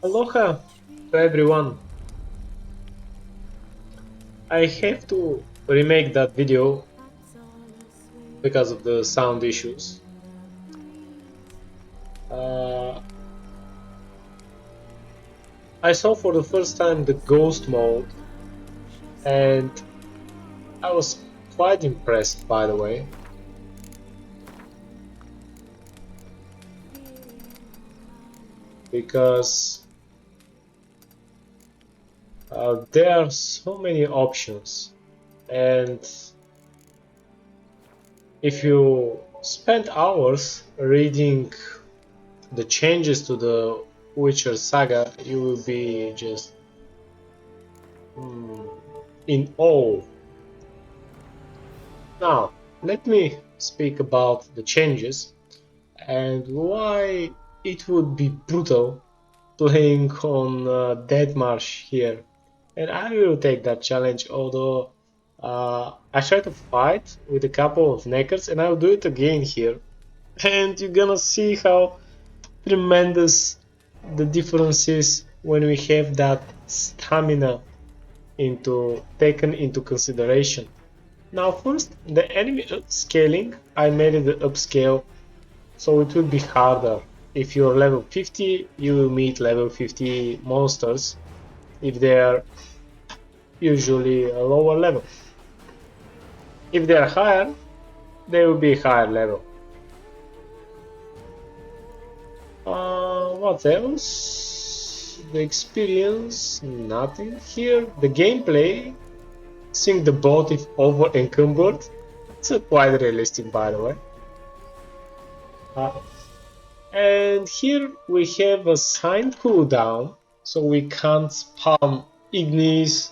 Aloha to everyone. I have to remake that video because of the sound issues. Uh, I saw for the first time the ghost mode and I was quite impressed, by the way. Because there are so many options, and if you spend hours reading the changes to the Witcher saga, you will be just in awe. Now, let me speak about the changes and why it would be brutal playing on Dead Marsh here. And I will take that challenge, although I try to fight with a couple of neckers and I'll do it again here. And you're gonna see how tremendous the difference is when we have that stamina taken into consideration. Now first, the enemy scaling, I made it upscale, so it will be harder. If you're level 50, you will meet level 50 monsters if they're usually a lower level. If they're higher, they will be higher level. What else? The experience, nothing here. The gameplay, seeing the boat if over encumbered, it's quite realistic, by the way. And here we have a sign cooldown, so we can't spam Ignis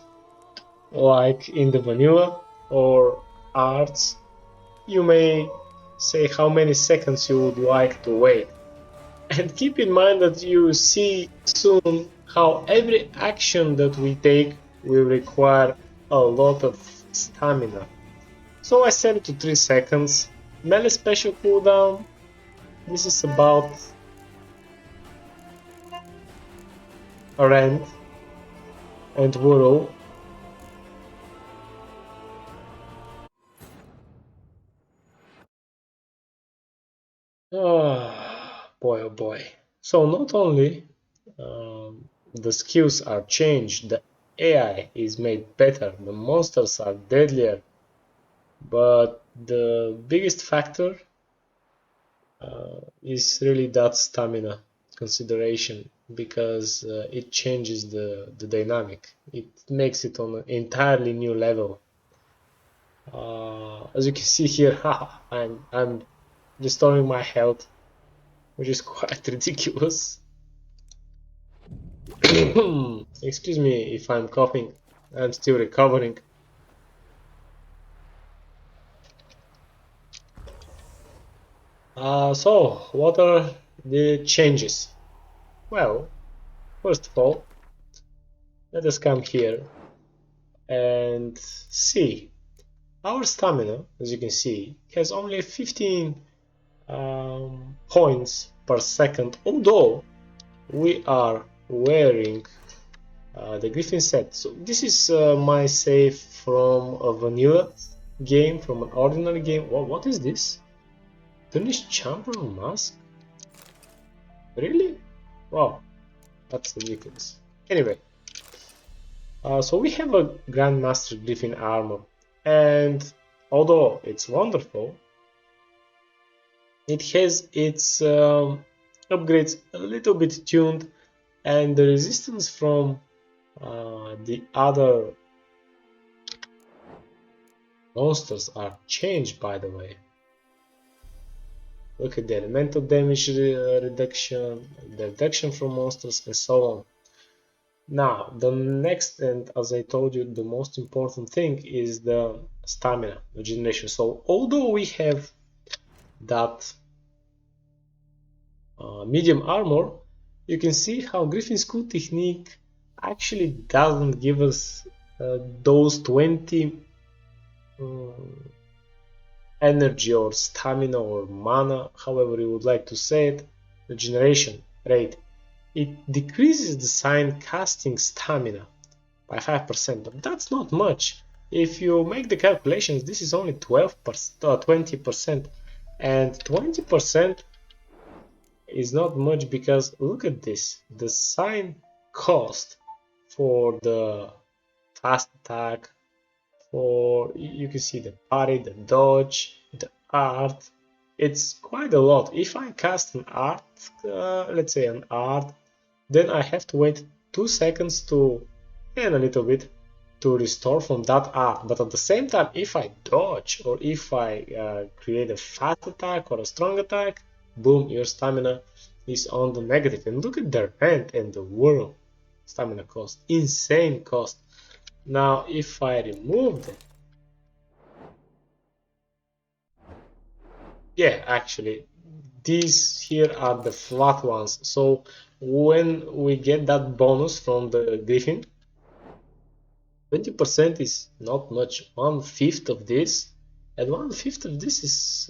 like in the vanilla or arts. You may say how many seconds you would like to wait. And keep in mind that you see soon how every action that we take will require a lot of stamina. So I set it to 3 seconds. Melee special cooldown, this is about Rend and Whirl. Boy oh boy. So not only the skills are changed, the AI is made better, the monsters are deadlier, but the biggest factor is really that stamina consideration, because it changes the dynamic. It makes it on an entirely new level. As you can see here, I'm restoring my health, which is quite ridiculous. Excuse me if I'm coughing, I'm still recovering. So, what are the changes? Well, first of all, let us come here and see. Our stamina, as you can see, has only 15 points per second, although we are wearing the Griffin set. So this is my save from a vanilla game, from an ordinary game. What is this? Finished champion mask? Really? Wow, that's ridiculous. Anyway, so we have a Grandmaster Griffin armor, and although it's wonderful, it has its upgrades a little bit tuned, and the resistance from the other monsters are changed, by the way. Look at the elemental damage reduction, the reduction from monsters, and so on. Now, the next, and as I told you, the most important thing is the stamina regeneration. So, although we have that medium armor, you can see how Griffin's School technique actually doesn't give us those 20 energy or stamina or mana, however you would like to say it, regeneration. rate, it decreases the sign casting stamina by 5%, but that's not much. If you make the calculations, this is only 20%, and 20% is not much because look at this. The sign cost for the fast attack, for you can see the parry, the dodge, the art. It's quite a lot. If I cast an art, let's say an art, then I have to wait 2 seconds to, and a little bit, to restore from that art. But at the same time, if I dodge or if I create a fast attack or a strong attack, boom, your stamina is on the negative. And look at the rent and the world stamina cost, insane cost. Now if I remove them, yeah, actually these here are the flat ones. So when we get that bonus from the Griffin, 20% is not much. 1/5 of this, and 1/5 of this is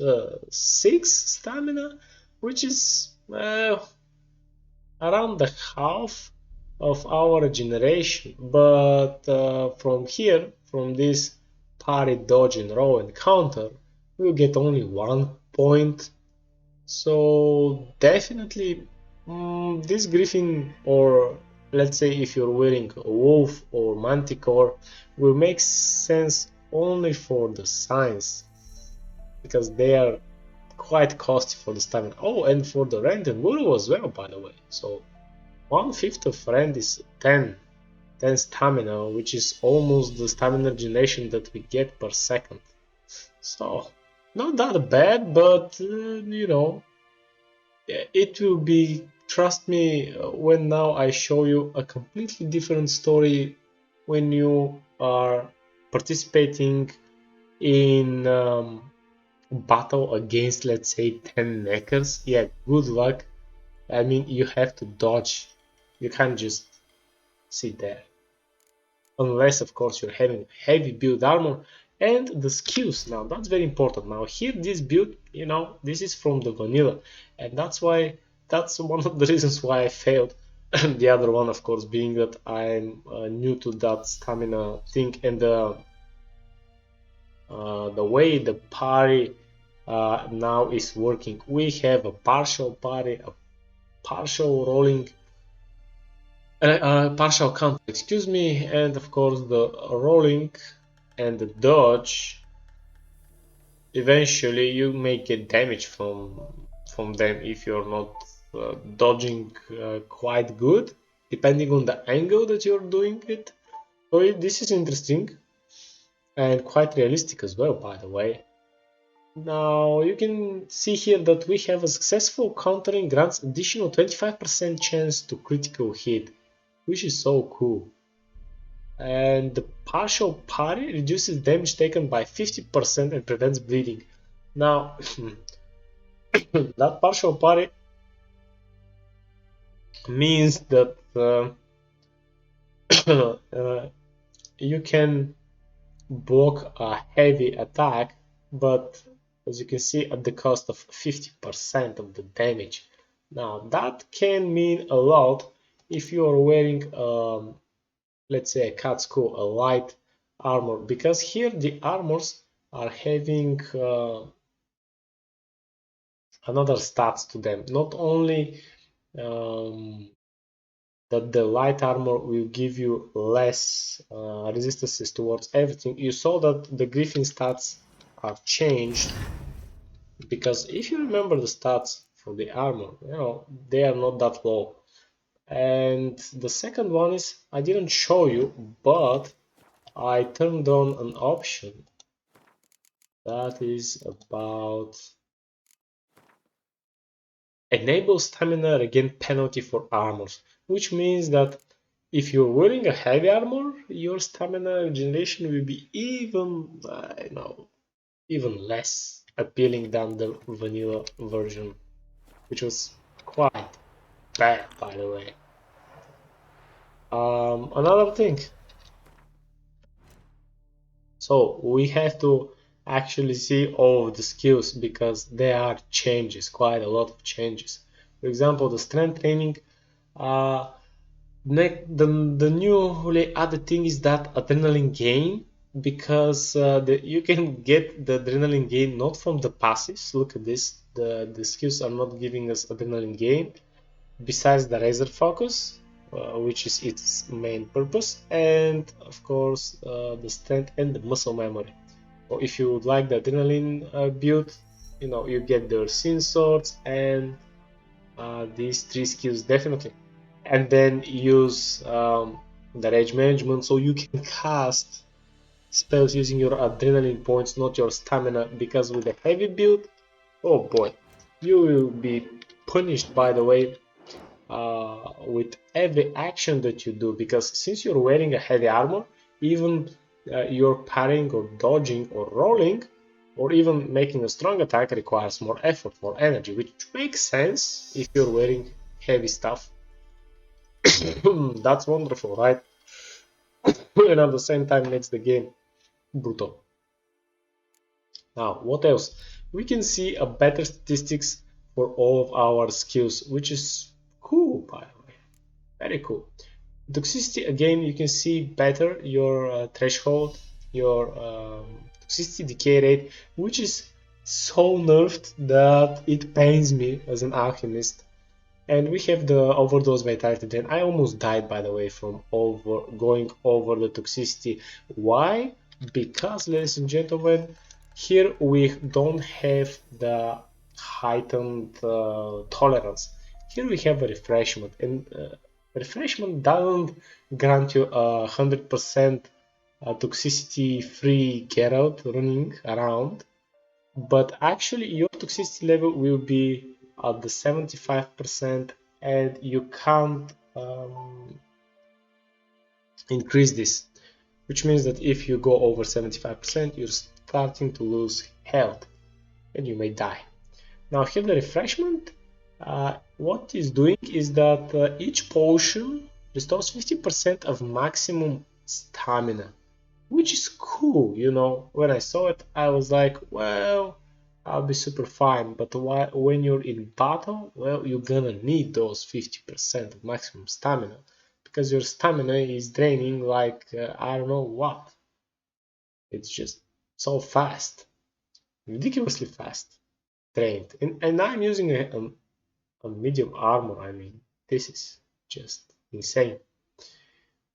6 stamina, which is around the half of our regeneration. But from here, from this parry, dodge, and roll and counter, we'll get only 1 point. So definitely, this Griffin, or let's say if you're wearing a Wolf or Manticore, will make sense only for the signs, because they are quite costly for the stamina. Oh, and for the rend and Wool as well, by the way. So 1/5 of rend is 10 stamina, which is almost the stamina regeneration that we get per second. So not that bad, but you know, it will be, trust me, when now I show you a completely different story when you are participating in battle against, let's say, 10 neckers. Yeah, good luck. I mean, you have to dodge. You can't just sit there. Unless, of course, you're having heavy build armor and the skills. Now, that's very important. Now, here, this build, you know, this is from the vanilla, and that's one of the reasons why I failed. The other one, of course, being that I'm new to that stamina thing, and the way the parry now is working. We have a partial parry, a partial rolling, partial counter, excuse me, and of course the rolling and the dodge. Eventually, you may get damage from them if you're not dodging quite good, depending on the angle that you're doing it. So this is interesting and quite realistic as well, by the way. Now you can see here that we have a successful countering grants additional 25% chance to critical hit, which is so cool. And the partial parry reduces damage taken by 50% and prevents bleeding. Now, that partial parry means that you can block a heavy attack, but as you can see, at the cost of 50% of the damage. Now, that can mean a lot if you are wearing, let's say, a Katsuko, a light armor, because here the armors are having another stats to them. Not only that the light armor will give you less resistances towards everything. You saw that the Griffin stats are changed, because if you remember the stats for the armor, you know, they are not that low. And the second one is, I didn't show you, but I turned on an option that is about enable stamina regain penalty for armors, which means that if you're wearing a heavy armor, your stamina regeneration will be even, even less appealing than the vanilla version, which was quite bad, by the way. Another thing, so we have to actually see all of the skills because there are changes, quite a lot of changes. For example, the strength training. The newly added thing is that adrenaline gain, because you can get the adrenaline gain not from the passives. Look at this, the skills are not giving us adrenaline gain besides the razor focus, which is its main purpose, and of course the strength and the muscle memory. So if you would like the adrenaline build, you get the sin swords and these three skills definitely, and then use the rage management, so you can cast spells using your adrenaline points, not your stamina, because with a heavy build, oh boy, you will be punished, by the way, with every action that you do, because since you're wearing a heavy armor, even your parrying or dodging or rolling or even making a strong attack requires more effort, more energy, which makes sense if you're wearing heavy stuff. That's wonderful, right? And at the same time makes the game brutal. Now, what else? We can see a better statistics for all of our skills, which is cool, by the way. Very cool. Toxicity, again, you can see better your threshold, your toxicity decay rate, which is so nerfed that it pains me as an alchemist. And we have the overdose vitality drain. I almost died, by the way, from going over the toxicity. Why? Because, ladies and gentlemen, here we don't have the heightened tolerance. Here we have a refreshment, and refreshment doesn't grant you 100% toxicity free Geralt running around, but actually your toxicity level will be at the 75%, and you can't increase this, which means that if you go over 75%, you're starting to lose health and you may die. Now here the refreshment, what it's doing is that each potion restores 50% of maximum stamina, which is cool. When I saw it, I was like, well, I'll be super fine, but when you're in battle, well, you're gonna need those 50% of maximum stamina, because your stamina is draining like I don't know what. It's just so fast, ridiculously fast drained, and I'm using a medium armor. I mean, this is just insane.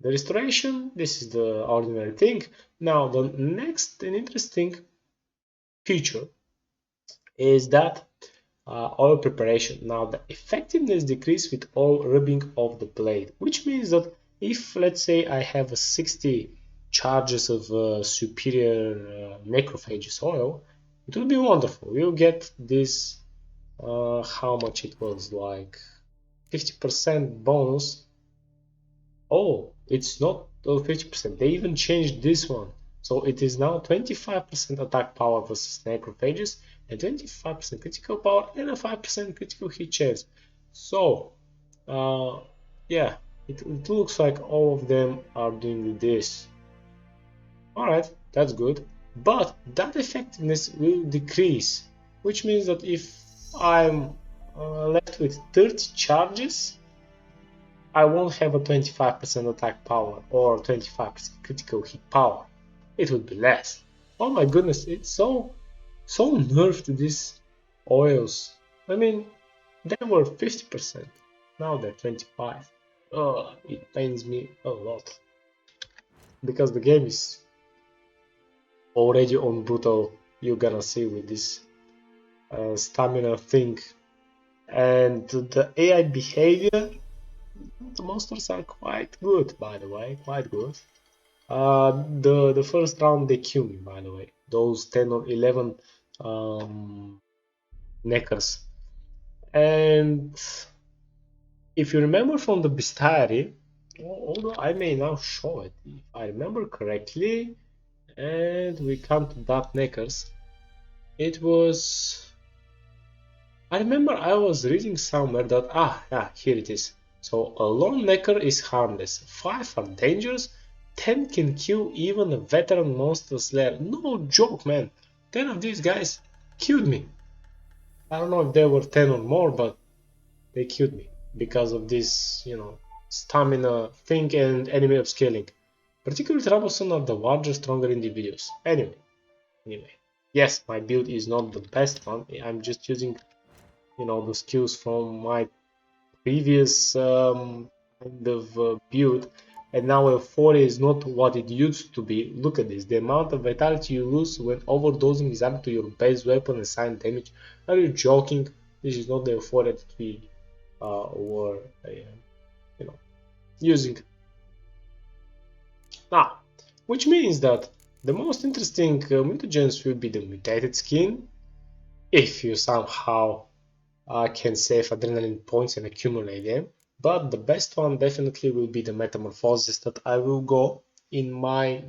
The restoration, this is the ordinary thing. Now the next and interesting feature is that oil preparation. Now the effectiveness decreases with oil rubbing of the blade, which means that if, let's say, I have a 60 charges of superior necrophages oil, it would be wonderful. We'll get this, how much it was, like 50% bonus. Oh, it's not 50%. They even changed this one. So it is now 25% attack power versus necrophages and 25% critical power and a 5% critical hit chance. So, yeah, it looks like all of them are doing this. Alright, that's good. But that effectiveness will decrease, which means that if I'm left with 30 charges, I won't have a 25% attack power or 25% critical hit power. It would be less. Oh my goodness, it's so nerfed, these oils. I mean, they were 50%, now they're 25%. Oh, it pains me a lot, because the game is already on brutal. You're gonna see with this stamina thing, and the AI behavior. The monsters are quite good, by the way, quite good. The first round they kill me, by the way. Those 10 or 11 neckers. And if you remember from the bestiary, although I may now show it, if I remember correctly, and we come to that neckers, it was... I remember I was reading somewhere that, here it is. So a lone necker is harmless, 5 are dangerous, 10 can kill even a veteran monster slayer. No joke, man. 10 of these guys killed me. I don't know if there were 10 or more, but they killed me because of this, stamina thing and enemy upscaling. Particularly troublesome are the larger, stronger individuals. Anyway, yes, my build is not the best one. I'm just using, the skills from my previous kind of build, and now L40 is not what it used to be. Look at this, the amount of vitality you lose when overdosing is added to your base weapon and sign damage. Are you joking? This is not the L40 that we were using now, which means that the most interesting mutagens will be the mutated skin, if you somehow can save adrenaline points and accumulate them. But the best one definitely will be the metamorphosis that I will go in my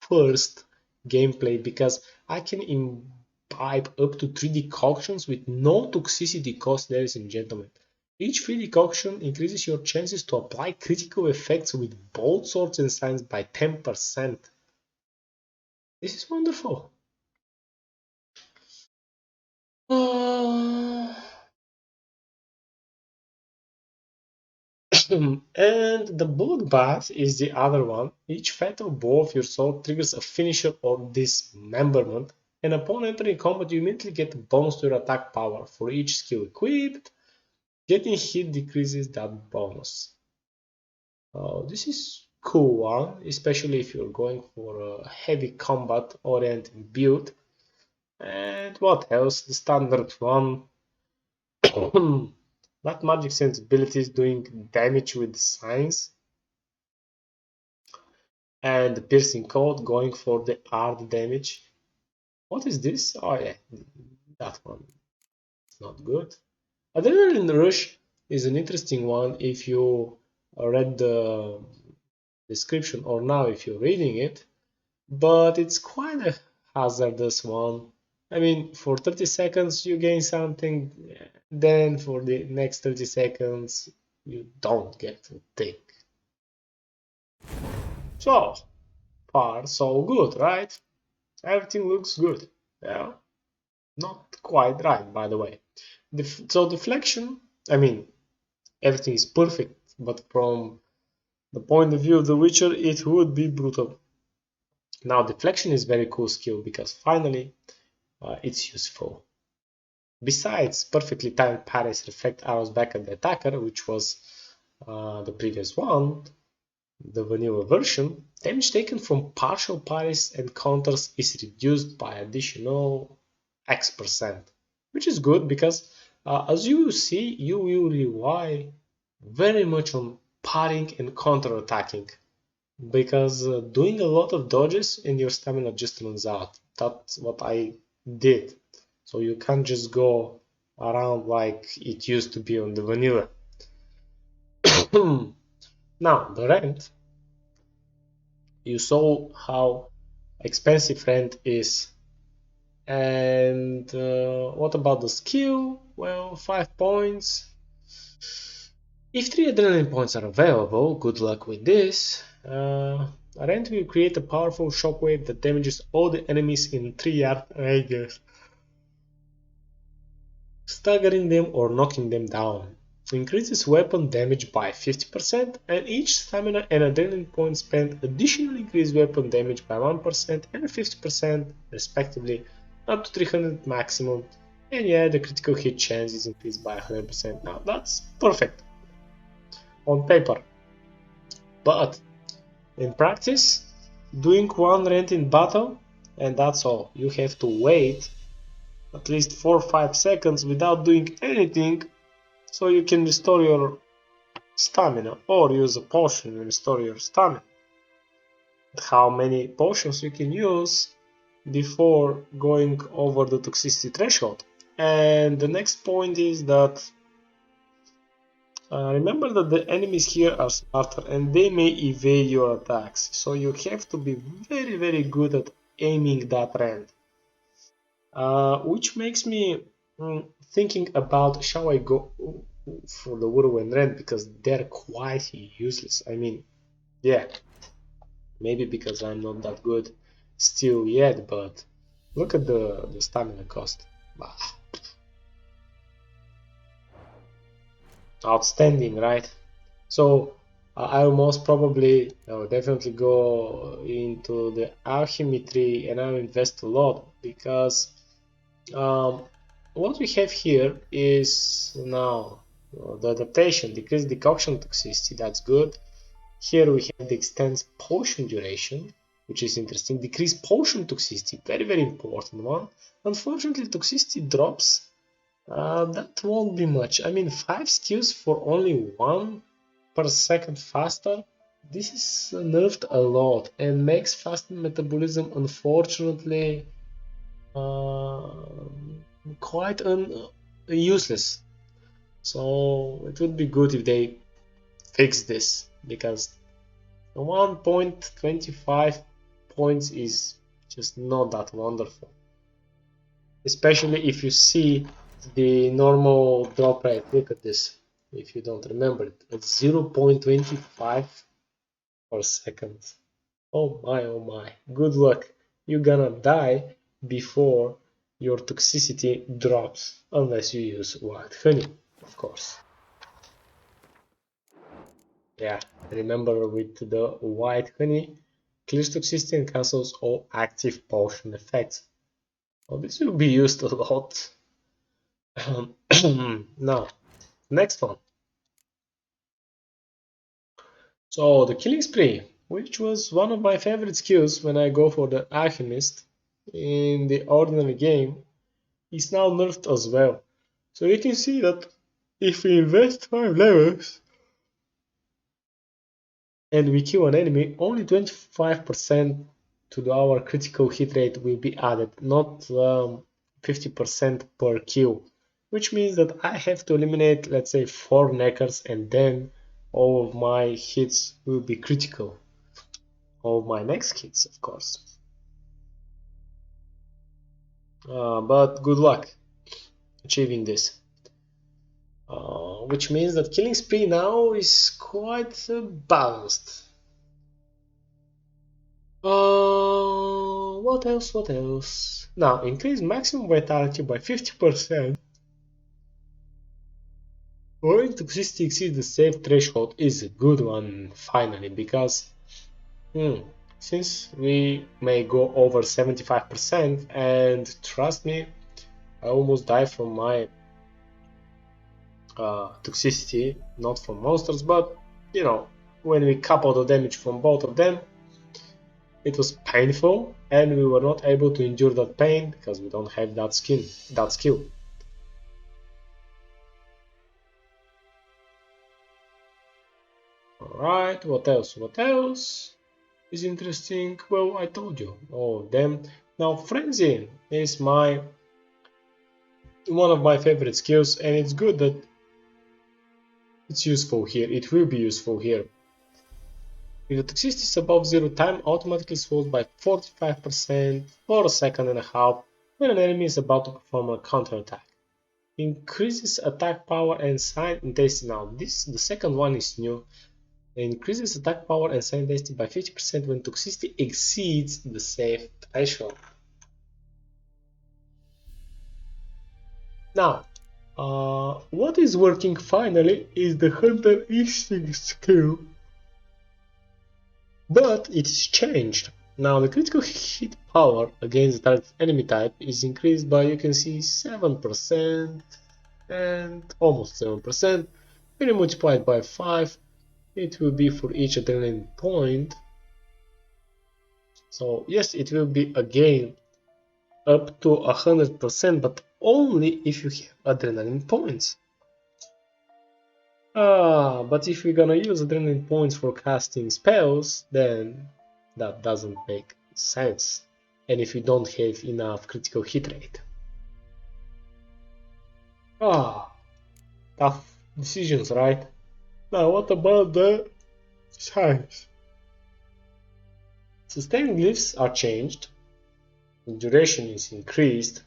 first gameplay, because I can imbibe up to 3 decoctions with no toxicity cost, ladies and gentlemen. Each free decoction increases your chances to apply critical effects with both swords and signs by 10%. This is wonderful. Uh, and the bloodbath is the other one. Each fatal blow of your sword triggers a finisher or dismemberment, and upon entering combat you immediately get a bonus to your attack power. For each skill equipped, getting hit decreases that bonus. This is cool one, especially if you're going for a heavy combat oriented build. And what else? The standard one. That magic sensibility is doing damage with signs, and the piercing code going for the art damage. What is this? Oh yeah, that one. It's not good. Adrenaline Rush is an interesting one if you read the description, or now if you're reading it, but it's quite a hazardous one. I mean, for 30 seconds you gain something, then for the next 30 seconds you don't get a thing. So far, so good, right? Everything looks good. Yeah, not quite right, by the way. So deflection, I mean, everything is perfect, but from the point of view of the Witcher, it would be brutal. Now, deflection is very cool skill because finally it's useful. Besides perfectly timed parries reflect arrows back at the attacker, which was the previous one, the vanilla version, damage taken from partial parries and counters is reduced by additional X%, which is good because as you will see, you will rely very much on parrying and counter-attacking, because doing a lot of dodges and your stamina just runs out. That's what I did. So you can't just go around like it used to be on the vanilla. Now, the rent. You saw how expensive rent is. And what about the skill? Well, 5 points. If 3 adrenaline points are available, good luck with this. Rent will create a powerful shockwave that damages all the enemies in 3-yard radius, staggering them or knocking them down. Increases weapon damage by 50%, and each stamina and adrenaline point spent additionally increase weapon damage by 1% and 50% respectively, up to 300 maximum. And yeah, the critical hit chance is increased by 100%. Now that's perfect on paper, but in practice, doing one rent in battle and that's all. You have to wait at least 4 or 5 seconds without doing anything, so you can restore your stamina, or use a potion and restore your stamina. How many potions you can use before going over the toxicity threshold? And the next point is that remember that the enemies here are smarter and they may evade your attacks, so you have to be very good at aiming that rend. Which makes me thinking about, shall I go for the whirlwind rend, because they're quite useless. I mean, yeah, maybe because I'm not that good still yet, but look at the, stamina cost. Bah. Outstanding, right? So I will most probably definitely go into the alchemy tree and I'll invest a lot because um, what we have here is now the adaptation, decrease decoction toxicity, that's good. Here we have the extends potion duration, which is interesting. Decrease potion toxicity, very very important one. Unfortunately, toxicity drops. That won't be much. I mean, 5 skills for only 1 per second faster. This is nerfed a lot and makes fast metabolism unfortunately uh, quite useless. So it would be good if they fix this because 1.25 points is just not that wonderful, especially if you see the normal drop rate. Look at this. If you don't remember it, it's 0.25 per second. Oh my, oh my. Good luck. You're gonna die before your toxicity drops, unless you use white honey, of course. Yeah, remember with the white honey, clears toxicity and cancels all active potion effects. Well, this will be used a lot. Now, next one. So the killing spree, which was one of my favorite skills when I go for the alchemist in the ordinary game, is now nerfed as well. So you can see that if we invest 5 levels and we kill an enemy, only 25% to our critical hit rate will be added, not 50% per kill, which means that I have to eliminate, let's say, 4 neckers and then all of my hits will be critical. All of my next hits, of course. But good luck achieving this. Which means that killing spree now is quite balanced. What else? What else? Now, increase maximum vitality by 50% when toxicity exceeds the safe threshold is a good one, finally, because since we may go over 75%, and trust me, I almost die from my toxicity, not from monsters, but you know, when we couple the damage from both of them, it was painful, and we were not able to endure that pain because we don't have that skill. Alright, what else? What else is interesting? Well, I told you all of them. Now, Frenzy is one of my favorite skills, and it's good that it's useful here. It will be useful here. If the toxicity is above 0, time automatically slows by 45% for a second and a half when an enemy is about to perform a counterattack. Increases attack power and sign intensity. Now, the second one is new. Increases attack power and sign intensity by 50% when toxicity exceeds the safe threshold. Now, what is working finally is the Hunter Instinct skill, but it's changed. Now the critical hit power against the target enemy type is increased by, you can see, 7% and almost 7%. When you multiply it by 5, it will be for each adrenaline point. So yes, it will be again up to 100%, but only if you have adrenaline points. But if we're gonna use adrenaline points for casting spells, then that doesn't make sense. And if you don't have enough critical hit rate. Tough decisions, right? Now what about the size? Sustain glyphs are changed. The duration is increased.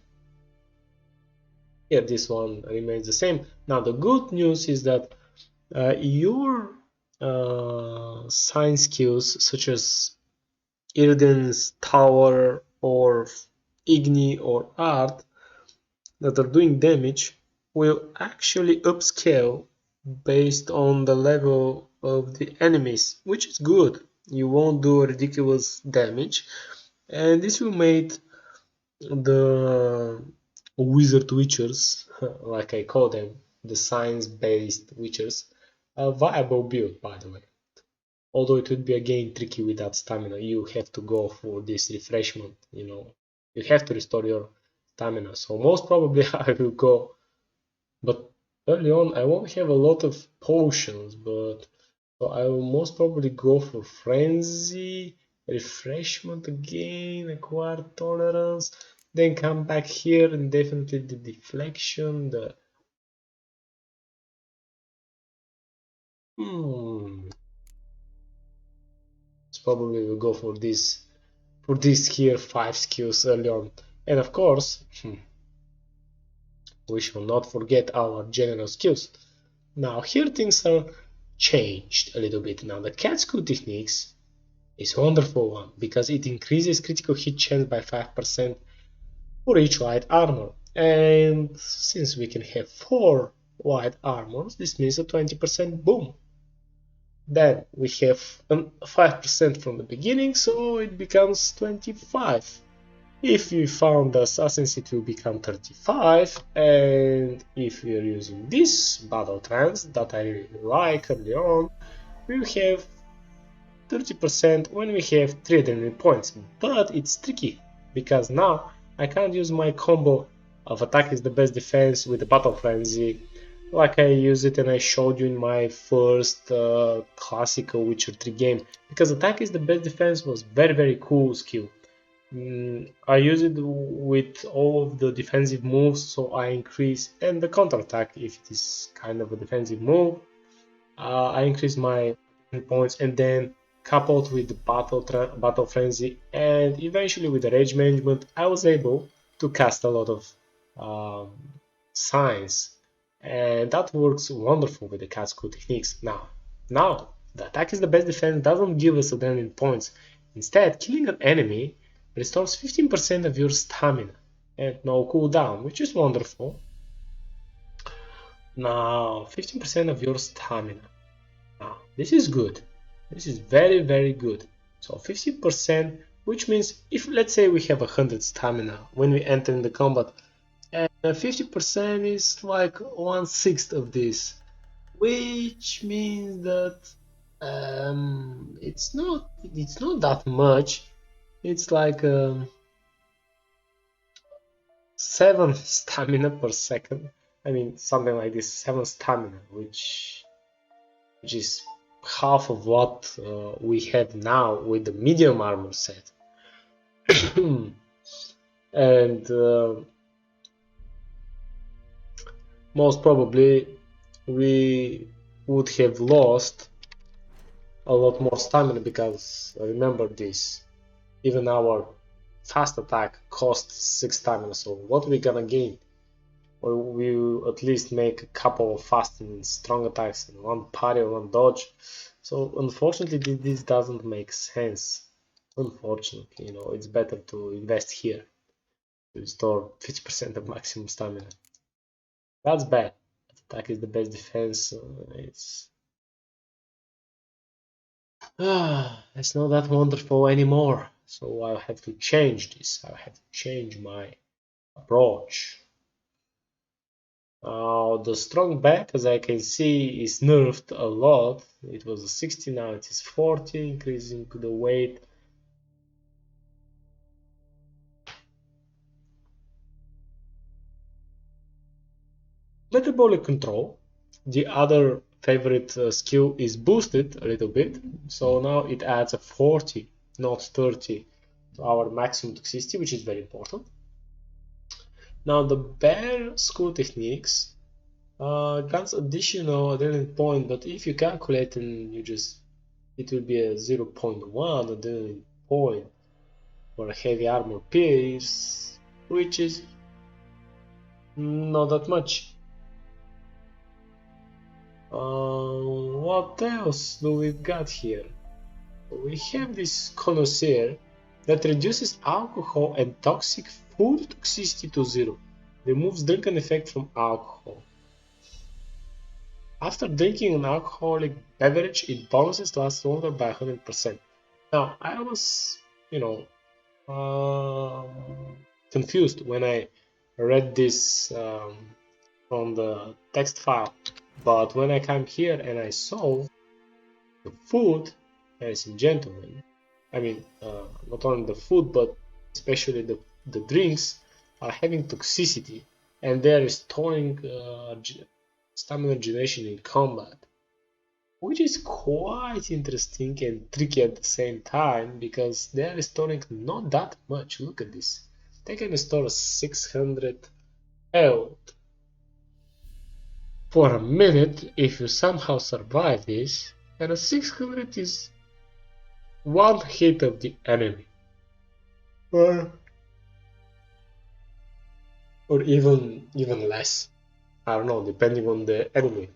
Here this one remains the same. Now the good news is that your sign skills such as Irden's Tower or Igni or Art that are doing damage will actually upscale based on the level of the enemies, which is good. You won't do ridiculous damage, and this will make the wizard witchers, like I call them, the science-based witchers, a viable build, by the way. Although it would be again tricky without stamina, you have to go for this refreshment, you have to restore your stamina. So most probably I will go, but early on I won't have a lot of potions, but so I will most probably go for frenzy, refreshment again, acquire tolerance, then come back here and definitely the deflection, the probably will go for this here 5 skills early on. And of course, we shall not forget our general skills. Now here things are changed a little bit. Now the Cat's-Claw techniques is a wonderful one because it increases critical hit chance by 5% for each white armor. And since we can have 4 white armors, this means a 20% boom. Then we have 5% from the beginning, so it becomes 25. If we found the assassins, it will become 35, and if we are using this battle trance that I really like early on, we'll have 30% when we have 3 adrenaline points. But it's tricky, because now I can't use my combo of attack is the best defense with the battle frenzy like I used it and I showed you in my first classical Witcher 3 game, because attack is the best defense was very cool skill. I use it with all of the defensive moves, so I increase, and the counter attack if it is kind of a defensive move, I increase my points, and then coupled with the battle frenzy and eventually with the rage management, I was able to cast a lot of signs, and that works wonderful with the Cat's-Claw techniques. Now the attack is the best defense doesn't give us adrenaline points. Instead, killing an enemy restores 15% of your stamina and no cooldown, which is wonderful. Now 15% of your stamina. Now this is good. This is very good. So 50%, which means if let's say we have 100 stamina when we enter in the combat, and 50% is like 1/6 of this, which means that it's not that much. It's like 7 stamina per second. I mean something like this, 7 stamina, which is half of what we have now with the medium armor set. And most probably we would have lost a lot more stamina, because remember this, even our fast attack costs 6 stamina, so what we gonna gain? Or we will at least make a couple of fast and strong attacks and 1 parry or 1 dodge. So unfortunately this doesn't make sense. Unfortunately, it's better to invest here to restore 50% of maximum stamina. That's bad. Attack is the best defense. It's not that wonderful anymore. So I'll have to change this. I'll have to change my approach. The strong back, as I can see, is nerfed a lot. It was a 60, now it is 40, increasing the weight. Metabolic control, the other favorite skill, is boosted a little bit, so now it adds a 40, not 30, to our maximum toxicity, which is very important. Now the bear school techniques grants additional adrenaline point, but if you calculate and it will be a 0.1 adrenaline point for a heavy armor piece, which is not that much. What else do we got here? We have this connoisseur that reduces alcohol and toxic food toxicity to 0. Removes drunken effect from alcohol. After drinking an alcoholic beverage, its bonuses last longer by 100%. Now, I was, confused when I read this from the text file, but when I came here and I saw the food, ladies and gentlemen, I mean, not only the food, but especially the drinks are having toxicity, and they are restoring stamina regeneration in combat, which is quite interesting and tricky at the same time because they are restoring not that much. Look at this. They can restore 600 health for a minute if you somehow survive this, and a 600 is one hit of the enemy. Or even less. I don't know, depending on the enemy.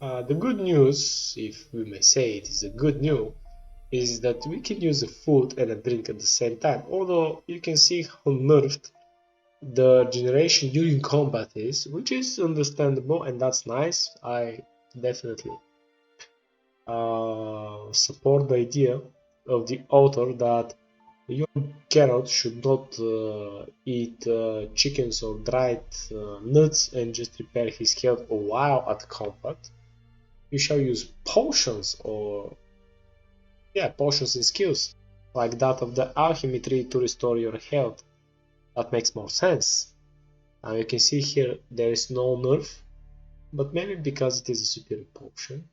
The good news, if we may say it is a good news, is that we can use a food and a drink at the same time. Although you can see how nerfed the generation during combat is, which is understandable and that's nice. I definitely support the idea of the author that young Geralt should not eat chickens or dried nuts and just repair his health while at combat. You shall use potions or potions and skills like that of the alchemy tree to restore your health. That makes more sense. Now you can see here there is no nerf, but maybe because it is a superior potion.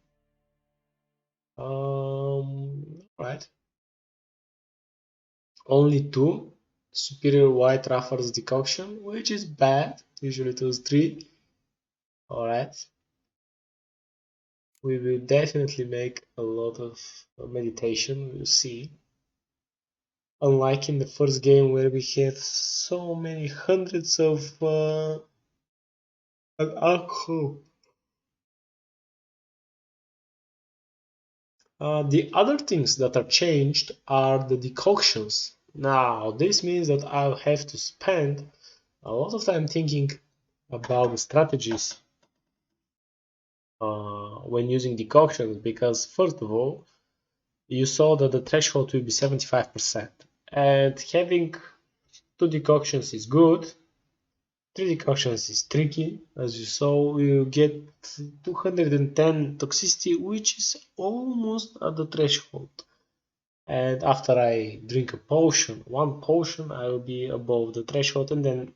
Right. Only 2 superior white Raffles decoction, which is bad. Usually it was 3. Alright. We will definitely make a lot of meditation, we'll see. Unlike in the first game where we had so many hundreds of alcohol. The other things that are changed are the decoctions. Now, this means that I'll have to spend a lot of time thinking about the strategies when using decoctions, because first of all, you saw that the threshold will be 75%, and having 2 decoctions is good. 3 decoctions is tricky. As you saw, you get 210 toxicity, which is almost at the threshold. And after I drink a potion, 1 potion, I will be above the threshold, and then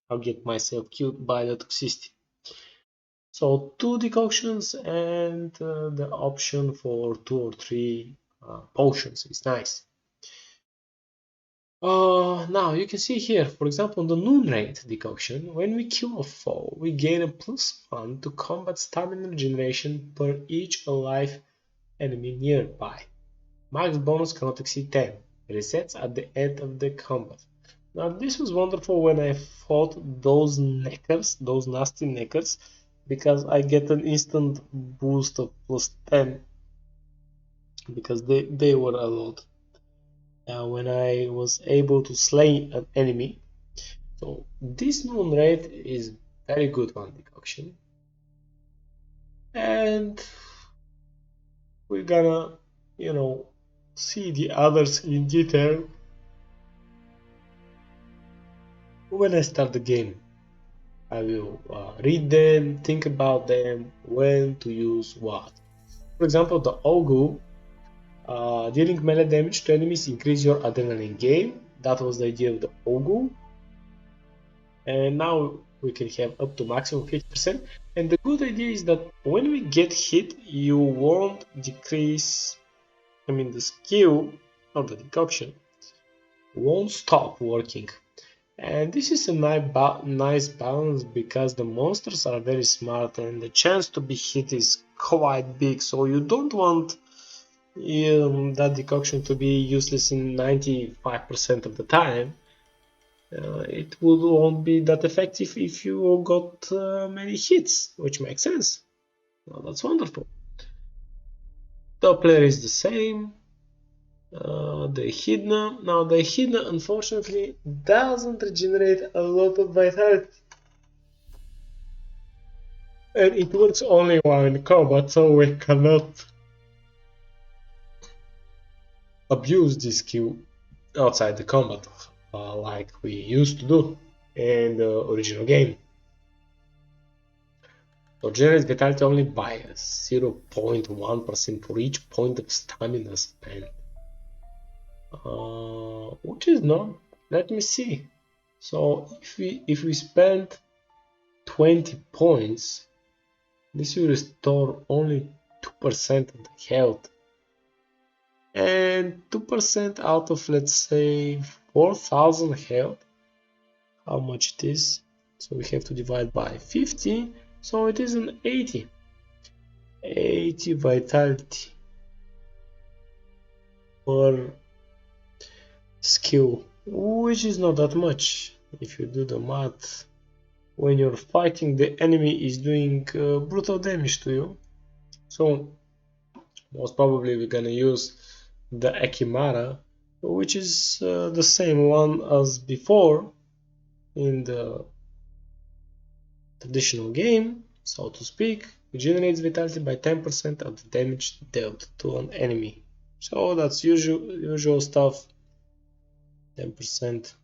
I'll get myself killed by the toxicity. So 2 decoctions and the option for 2 or 3 potions is nice. Now you can see here, for example, the Noon Raid decoction. When we kill a foe, we gain a +1 to combat stamina regeneration per each alive enemy nearby. Max bonus cannot exceed 10. Resets at the end of the combat. Now this was wonderful when I fought those neckers, those nasty neckers, because I get an instant boost of +10 because they were a lot. When I was able to slay an enemy. So this Noon Raid is very good one decoction. And we're gonna, see the others in detail when I start the game. I will read them, think about them, when to use what. For example, the Ogu, dealing melee damage to enemies increase your adrenaline gain. That was the idea of the Ogu. And now we can have up to maximum 50%. And the good idea is that when we get hit, you won't decrease, the skill or the decoction won't stop working. And this is a nice balance because the monsters are very smart and the chance to be hit is quite big, so you don't want that decoction to be useless in 95% of the time. It won't be that effective if you got many hits, which makes sense. Well, that's wonderful. Doppler is the same. The Echidna. Now the Echidna unfortunately doesn't regenerate a lot of vitality. And it works only while in combat, so we cannot abuse this skill outside the combat, like we used to do in the original game. So generates vitality only by 0.1% for each point of stamina spent. Which is not. Let me see. So if we spend 20 points, this will restore only 2% of the health. And 2% out of, let's say, 4000 health. How much it is? So we have to divide by 50. So it is an 80. 80 vitality per skill, which is not that much if you do the math. When you're fighting, the enemy is doing brutal damage to you. So most probably we're gonna use the Ekimara, which is the same one as before in the traditional game, so to speak. It generates vitality by 10% of the damage dealt to an enemy. So that's usual stuff. 10%.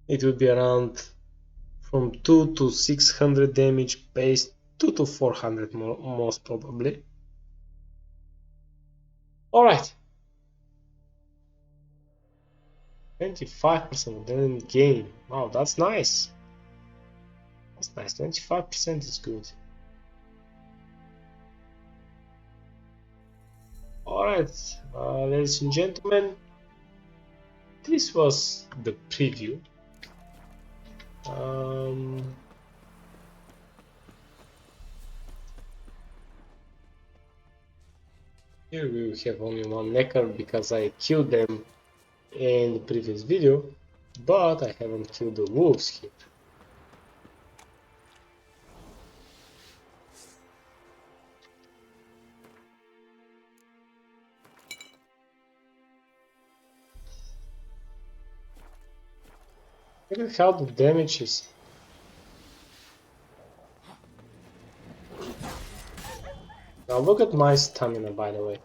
It will be around from 2 to 600 damage base, 2 to 400 most probably. Alright. 25% then gain. Wow, that's nice. That's nice. 25% is good. Alright, ladies and gentlemen, this was the preview. Here we have only one Neckar because I killed them in the previous video, but I haven't killed the wolves here. Look at how the damage is. Now look at my stamina, by the way.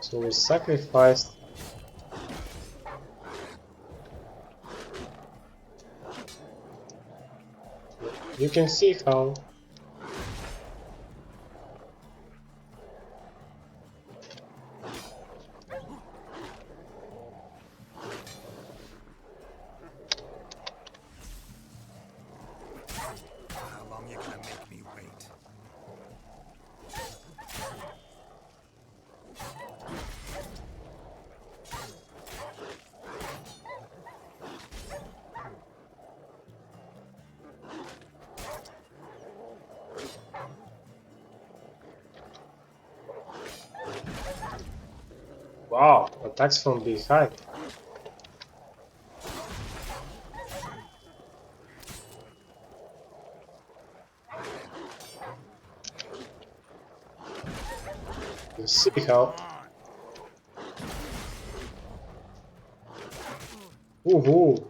So we sacrificed. You can see how wow, attacks from behind. You see how. Woohoo!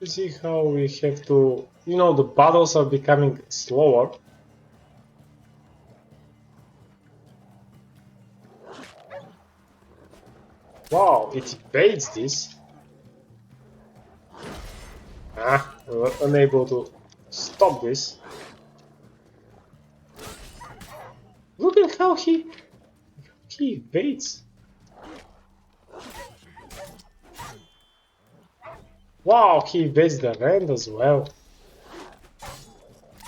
You see how we have to, the battles are becoming slower. Wow, it evades this. We were unable to stop this. Look at how he evades. Wow, he evades the rend as well.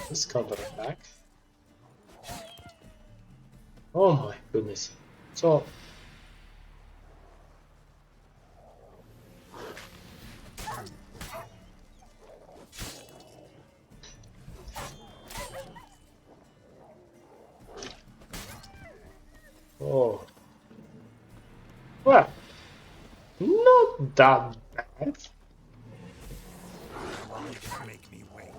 This counter attack. Oh my goodness. So that bad. Make me wait.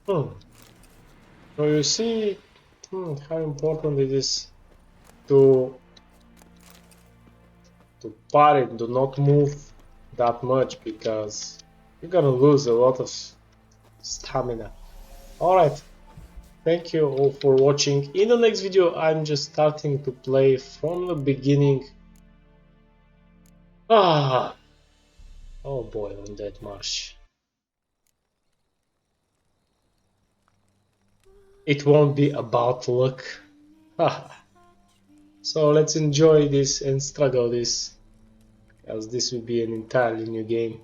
Hmm. So you see how important it is to parry, do not move that much because you're gonna lose a lot of stamina. Alright, thank you all for watching. In the next video I'm just starting to play from the beginning. Ah, oh boy, on that marsh. It won't be about luck. So let's enjoy this and struggle this, as this will be an entirely new game.